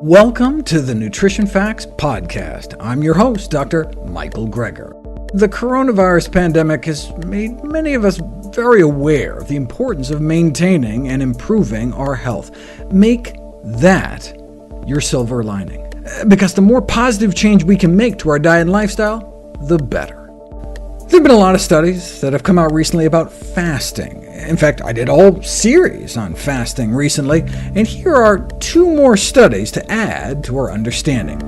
Welcome to the Nutrition Facts Podcast. I'm your host, Dr. Michael Greger. The coronavirus pandemic has made many of us very aware of the importance of maintaining and improving our health. Make that your silver lining, because the more positive change we can make to our diet and lifestyle, the better. There have been a lot of studies that have come out recently about fasting. In fact, I did a whole series on fasting recently, and here are two more studies to add to our understanding.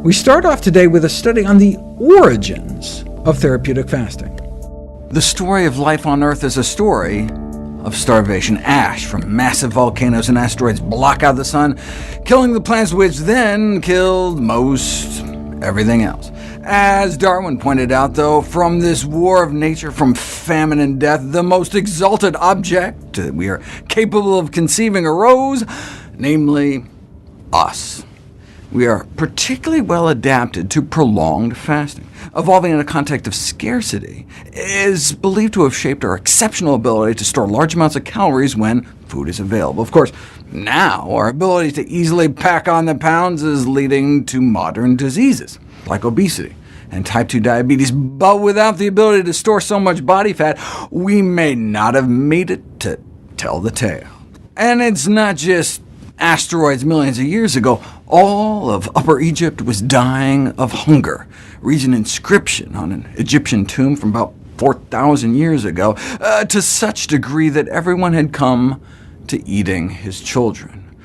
We start off today with a study on the origins of therapeutic fasting. The story of life on Earth is a story of starvation. Ash from massive volcanoes and asteroids block out the sun, killing the plants, which then killed most everything else. As Darwin pointed out, though, from this war of nature, from famine and death, the most exalted object that we are capable of conceiving arose, namely us. We are particularly well adapted to prolonged fasting. Evolving in a context of scarcity is believed to have shaped our exceptional ability to store large amounts of calories when food is available. Of course, now our ability to easily pack on the pounds is leading to modern diseases, like obesity and type 2 diabetes, but without the ability to store so much body fat, we may not have made it to tell the tale. And it's not just asteroids millions of years ago. All of Upper Egypt was dying of hunger. Reads an inscription on an Egyptian tomb from about 4,000 years ago, to such degree that everyone had come to eating his children.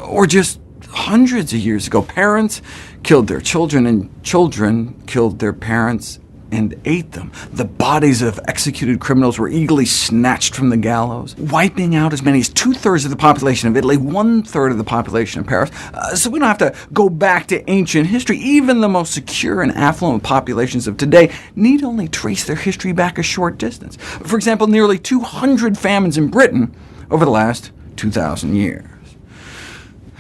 Or just hundreds of years ago, parents killed their children, and children killed their parents and ate them. The bodies of executed criminals were eagerly snatched from the gallows, wiping out as many as 2/3 of the population of Italy, 1/3 of the population of Paris. So we don't have to go back to ancient history. Even the most secure and affluent populations of today need only trace their history back a short distance. For example, nearly 200 famines in Britain over the last 2,000 years.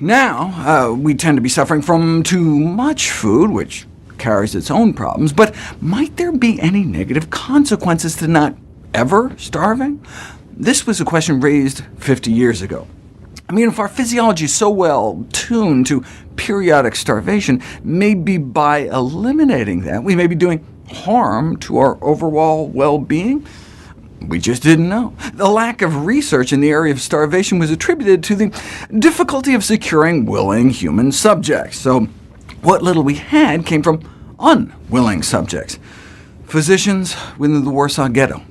Now, we tend to be suffering from too much food, which carries its own problems, but might there be any negative consequences to not ever starving? This was a question raised 50 years ago. I mean, if our physiology is so well tuned to periodic starvation, maybe by eliminating that, we may be doing harm to our overall well-being? We just didn't know. The lack of research in the area of starvation was attributed to the difficulty of securing willing human subjects. So what little we had came from unwilling subjects. Physicians within the Warsaw Ghetto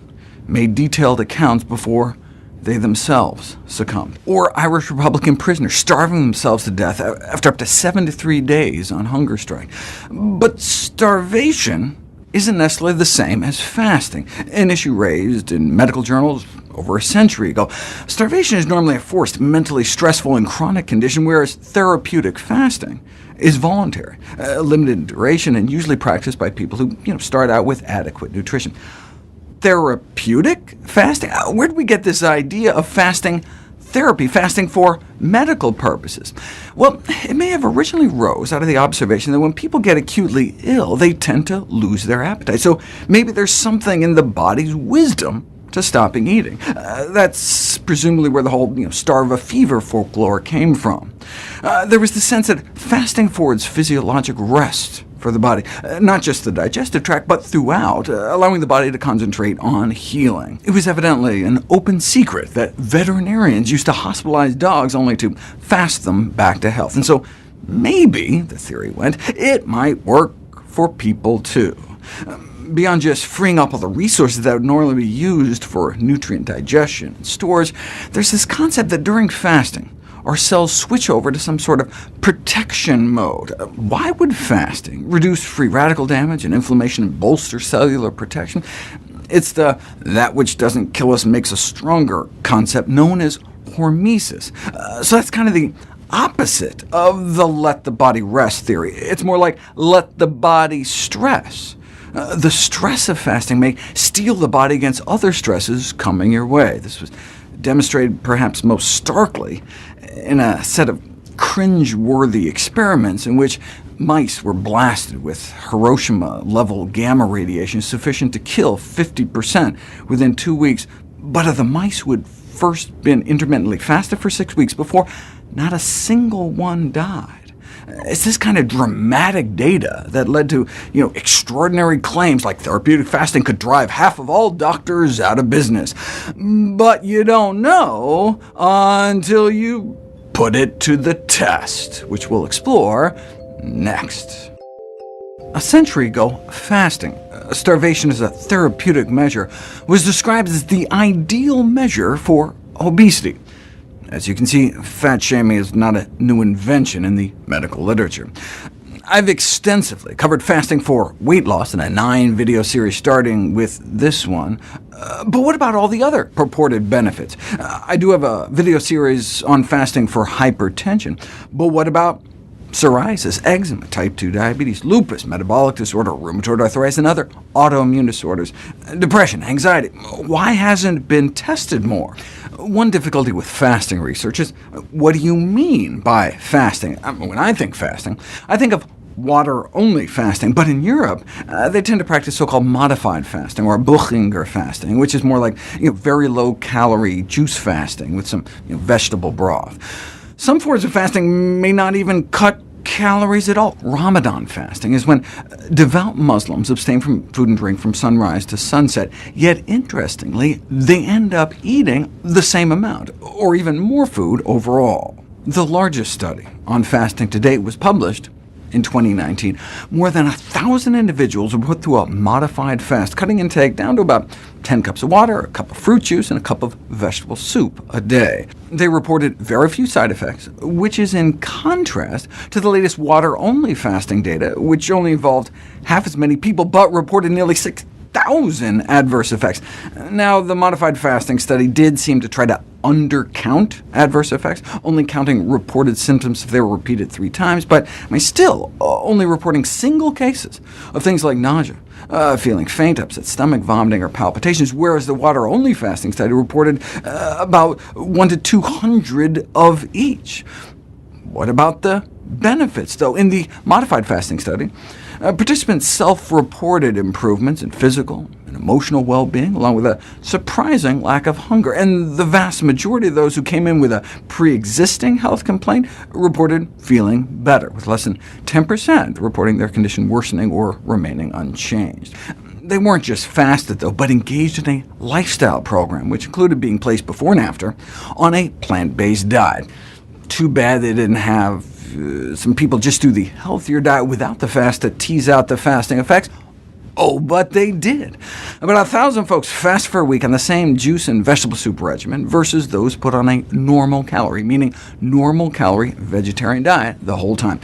made detailed accounts before they themselves succumbed. Or Irish Republican prisoners starving themselves to death after up to 73 days on hunger strike. But starvation isn't necessarily the same as fasting, an issue raised in medical journals over a century ago. Starvation is normally a forced, mentally stressful, and chronic condition, whereas therapeutic fasting is voluntary, limited in duration, and usually practiced by people who start out with adequate nutrition. Therapeutic fasting? Where did we get this idea of fasting therapy, fasting for medical purposes? Well, it may have originally rose out of the observation that when people get acutely ill, they tend to lose their appetite. So maybe there's something in the body's wisdom to stopping eating. That's presumably where the whole starve a fever folklore came from. There was the sense that fasting affords physiologic rest for the body, not just the digestive tract, but throughout, allowing the body to concentrate on healing. It was evidently an open secret that veterinarians used to hospitalize dogs only to fast them back to health. And so maybe, the theory went, it might work for people too. Beyond just freeing up all the resources that would normally be used for nutrient digestion and stores, there's this concept that during fasting, our cells switch over to some sort of protection mode. Why would fasting reduce free radical damage and inflammation and bolster cellular protection? It's the "that which doesn't kill us makes us stronger" concept known as hormesis. So that's kind of the opposite of the let the body rest theory. It's more like let the body stress. The stress of fasting may steel the body against other stresses coming your way. This was demonstrated perhaps most starkly in a set of cringe-worthy experiments in which mice were blasted with Hiroshima-level gamma radiation sufficient to kill 50% within 2 weeks, but of the mice who had first been intermittently fasted for 6 weeks before, not a single one died. It's this kind of dramatic data that led to extraordinary claims like therapeutic fasting could drive half of all doctors out of business. But you don't know until you put it to the test, which we'll explore next. A century ago, fasting, starvation as a therapeutic measure, was described as the ideal measure for obesity. As you can see, fat shaming is not a new invention in the medical literature. I've extensively covered fasting for weight loss in a 9-video series starting with this one. But what about all the other purported benefits? I do have a video series on fasting for hypertension, but what about psoriasis, eczema, type 2 diabetes, lupus, metabolic disorder, rheumatoid arthritis, and other autoimmune disorders, depression, anxiety? Why hasn't it been tested more? One difficulty with fasting research is, what do you mean by fasting? When I think fasting, I think of water-only fasting, but in Europe, they tend to practice so-called modified fasting, or Buchinger fasting, which is more like very low-calorie juice fasting with some vegetable broth. Some forms of fasting may not even cut calories at all. Ramadan fasting is when devout Muslims abstain from food and drink from sunrise to sunset, yet interestingly, they end up eating the same amount, or even more food overall. The largest study on fasting to date was published in 2019. More than 1,000 individuals were put through a modified fast, cutting intake down to about 10 cups of water, a cup of fruit juice, and a cup of vegetable soup a day. They reported very few side effects, which is in contrast to the latest water-only fasting data, which only involved half as many people, but reported nearly 6,000 adverse effects. Now, the modified fasting study did seem to try to undercount adverse effects, only counting reported symptoms if they were repeated 3 times, but still only reporting single cases of things like nausea, feeling faint, upset stomach, vomiting, or palpitations, whereas the water-only fasting study reported about 1 to 200 of each. What about the benefits, though? In the modified fasting study, participants self-reported improvements in physical and emotional well-being, along with a surprising lack of hunger, and the vast majority of those who came in with a pre-existing health complaint reported feeling better, with less than 10% reporting their condition worsening or remaining unchanged. They weren't just fasted, though, but engaged in a lifestyle program, which included being placed before and after on a plant-based diet. Too bad they didn't have some people just do the healthier diet without the fast to tease out the fasting effects. Oh, but they did. About 1,000 folks fast for a week on the same juice and vegetable soup regimen versus those put on a normal calorie, meaning normal calorie vegetarian diet the whole time.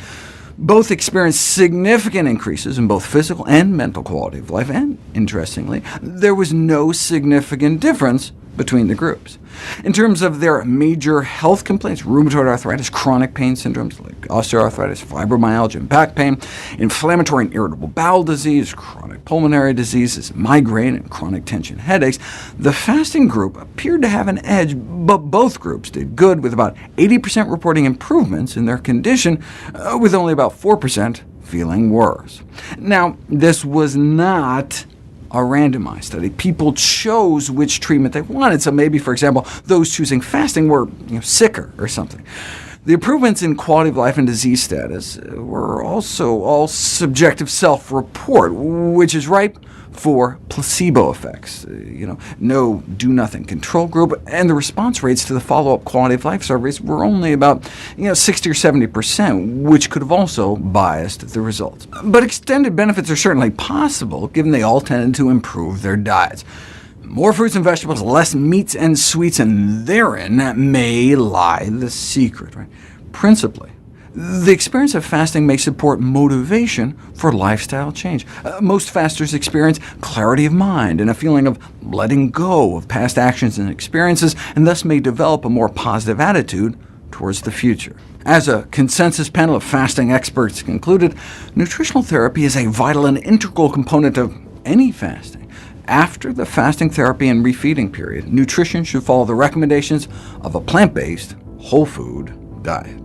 Both experienced significant increases in both physical and mental quality of life, and interestingly, there was no significant difference between the groups. In terms of their major health complaints, rheumatoid arthritis, chronic pain syndromes like osteoarthritis, fibromyalgia, and back pain, inflammatory and irritable bowel disease, chronic pulmonary diseases, migraine, and chronic tension headaches, the fasting group appeared to have an edge, but both groups did good, with about 80% reporting improvements in their condition, with only about 4% feeling worse. Now, this was not a randomized study. People chose which treatment they wanted, so maybe, for example, those choosing fasting were sicker or something. The improvements in quality of life and disease status were also all subjective self-report, which is ripe for placebo effects. No do-nothing control group, and the response rates to the follow-up quality of life surveys were only about 60 or 70%, which could have also biased the results. But extended benefits are certainly possible, given they all tended to improve their diets. More fruits and vegetables, less meats and sweets, and therein may lie the secret. Right? Principally, the experience of fasting may support motivation for lifestyle change. Most fasters experience clarity of mind and a feeling of letting go of past actions and experiences, and thus may develop a more positive attitude towards the future. As a consensus panel of fasting experts concluded, nutritional therapy is a vital and integral component of any fasting. After the fasting therapy and refeeding period, nutrition should follow the recommendations of a plant-based, whole food diet.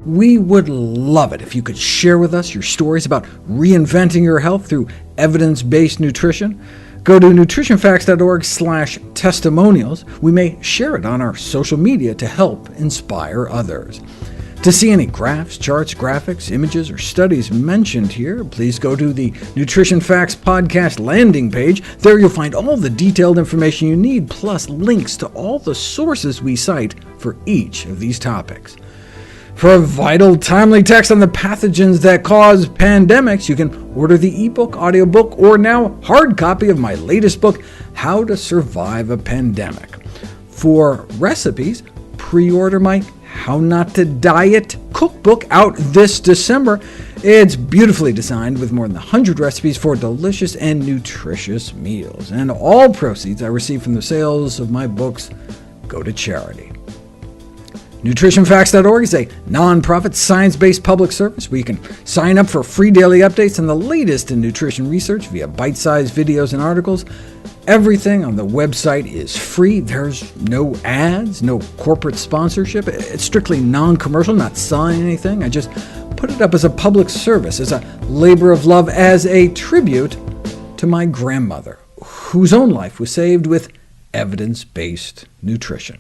We would love it if you could share with us your stories about reinventing your health through evidence-based nutrition. Go to nutritionfacts.org/testimonials. We may share it on our social media to help inspire others. To see any graphs, charts, graphics, images, or studies mentioned here, please go to the Nutrition Facts podcast landing page. There you'll find all the detailed information you need, plus links to all the sources we cite for each of these topics. For a vital, timely text on the pathogens that cause pandemics, you can order the ebook, audiobook, or now hard copy of my latest book, How to Survive a Pandemic. For recipes, pre-order my How Not to Diet cookbook out this December. It's beautifully designed with more than 100 recipes for delicious and nutritious meals, and all proceeds I receive from the sales of my books go to charity. NutritionFacts.org is a nonprofit, science-based public service where you can sign up for free daily updates on the latest in nutrition research via bite-sized videos and articles. Everything on the website is free. There's no ads, no corporate sponsorship. It's strictly non-commercial, not selling anything. I just put it up as a public service, as a labor of love, as a tribute to my grandmother, whose own life was saved with evidence-based nutrition.